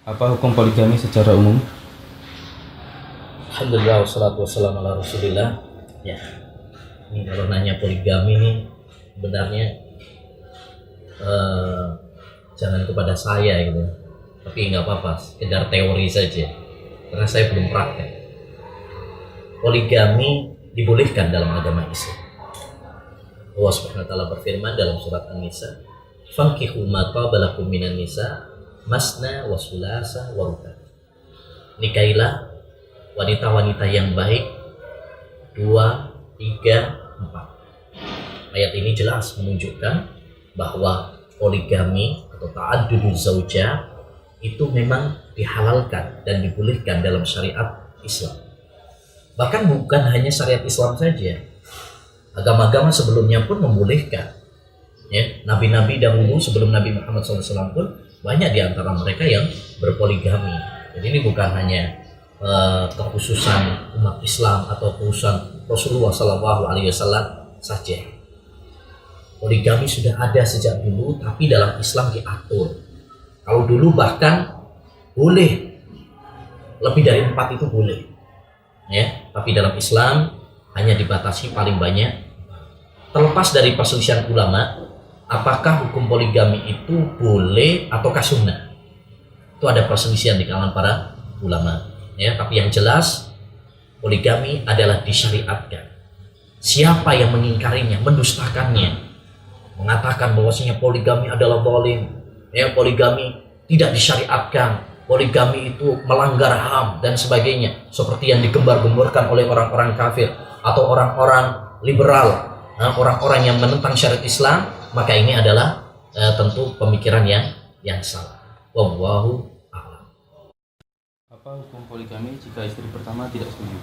Apa hukum poligami secara umum? Alhamdulillah wassalatu wassalamu ala rasulillah. Ya, ini kalau nanya poligami ini sebenarnya jangan kepada saya gitu. Tapi nggak apa-apa, sekedar teori saja. Karena saya belum praktek. Poligami dibolehkan dalam agama Islam. Allah Subhanahu wa taala berfirman dalam surat An-Nisa, "Fankihu ma taba lakum minan nisa masna wa sulasa wa ruba." Nikailah wanita-wanita yang baik 2, 3, 4. Ayat ini jelas menunjukkan bahwa poligami atau ta'adduduz zaujah itu memang dihalalkan dan dibolehkan dalam syariat Islam. Bahkan bukan hanya syariat Islam saja, agama-agama sebelumnya pun membolehkan. Ya, nabi-nabi dahulu sebelum Nabi Muhammad SAW pun banyak di antara mereka yang berpoligami. Jadi ini bukan hanya kekhususan umat Islam atau kekhususan Rasulullah SAW saja. Poligami sudah ada sejak dulu, tapi dalam Islam diatur. Kalau dulu bahkan boleh lebih dari 4 itu boleh, ya. Tapi dalam Islam hanya dibatasi paling banyak. Terlepas dari perselisihan ulama, apakah hukum poligami itu boleh ataukah sunnah? Itu ada perselisihan di kalangan para ulama. Ya, tapi yang jelas poligami adalah disyariatkan. Siapa yang mengingkarinya, mendustakannya, mengatakan bahwasanya poligami adalah zalim, ya, poligami tidak disyariatkan, poligami itu melanggar HAM dan sebagainya, seperti yang digembar-gemborkan oleh orang-orang kafir atau orang-orang liberal, orang-orang yang menentang syariat Islam, maka ini adalah tentu pemikiran yang salah. Wallahu a'lam. Apa hukum poligami jika istri pertama tidak setuju?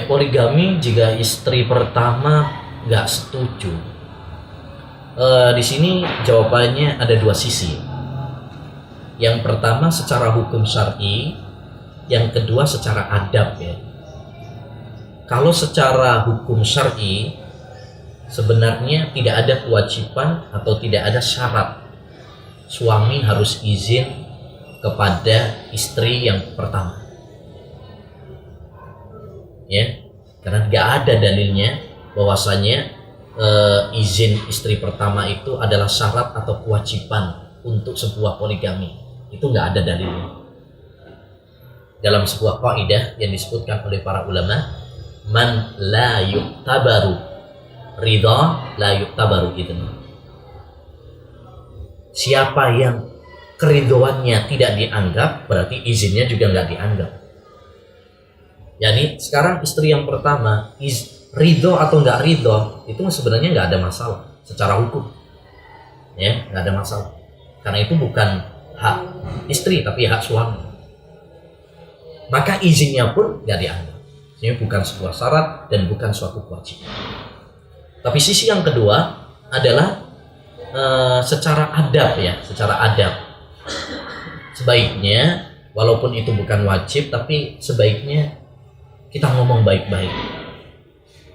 Poligami jika istri pertama nggak setuju. Di sini jawabannya ada 2 sisi. Yang pertama secara hukum syar'i, yang kedua secara adab, ya. Kalau secara hukum syar'i sebenarnya tidak ada kewajiban atau tidak ada syarat suami harus izin kepada istri yang pertama, ya, karena tidak ada dalilnya bahwasanya izin istri pertama itu adalah syarat atau kewajiban untuk sebuah poligami. Itu nggak ada dalilnya. Dalam sebuah kaidah yang disebutkan oleh para ulama, man la yuktabaru ridha la yuktabaru, gitu. Siapa yang keridoannya tidak dianggap, berarti izinnya juga nggak dianggap. Yani sekarang istri yang pertama ridho atau nggak ridho itu sebenarnya nggak ada masalah secara hukum, ya, nggak ada masalah, karena itu bukan hak istri tapi hak suami. Maka izinnya pun nggak dianggap. Ini bukan sebuah syarat dan bukan suatu kewajiban. Tapi sisi yang kedua adalah secara adab, ya, secara adab. Sebaiknya walaupun itu bukan wajib, tapi sebaiknya kita ngomong baik-baik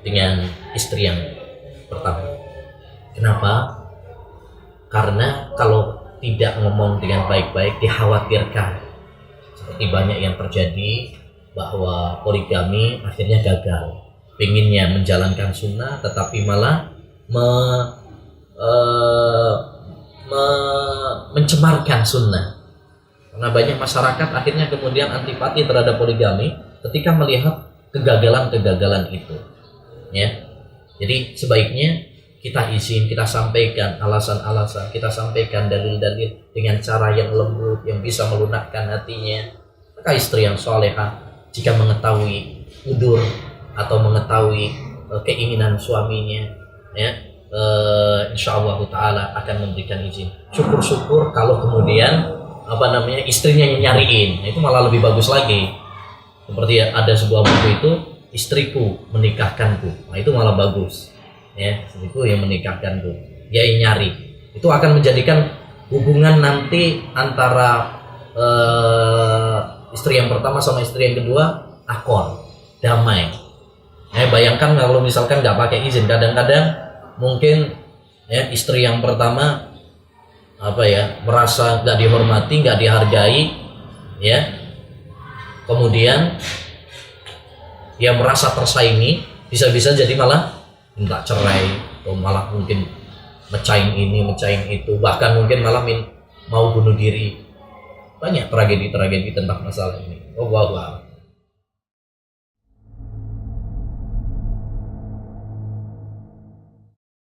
dengan istri yang pertama. Kenapa? Karena kalau tidak ngomong dengan baik-baik dikhawatirkan seperti banyak yang terjadi bahwa poligami akhirnya gagal. Pengennya menjalankan sunnah tetapi malah mencemarkan sunnah. Karena banyak masyarakat akhirnya kemudian antipati terhadap poligami ketika melihat kegagalan-kegagalan itu, ya. Jadi sebaiknya kita izin, kita sampaikan alasan-alasan, kita sampaikan dalil-dalil dengan cara yang lembut yang bisa melunakkan hatinya. Maka istri yang solehah jika mengetahui udur atau mengetahui keinginan suaminya, ya, insyaallah taala akan memberikan izin. Syukur-syukur kalau kemudian istrinya yang nyariin, itu malah lebih bagus lagi. Seperti ada sebuah buku itu, istriku menikahkanku, nah itu malah bagus, ya, istriku yang menikahkanku, dia yang nyari. Itu akan menjadikan hubungan nanti antara istri yang pertama sama istri yang kedua akor, damai. Bayangkan kalau misalkan nggak pakai izin, kadang-kadang mungkin, ya, istri yang pertama merasa nggak dihormati, nggak dihargai, ya. Kemudian dia merasa tersaingi, bisa-bisa jadi malah minta cerai, atau malah mungkin mecahin ini, mecahin itu, bahkan mungkin malah mau bunuh diri. Banyak tragedi-tragedi tentang masalah ini. Wallahu a'lam.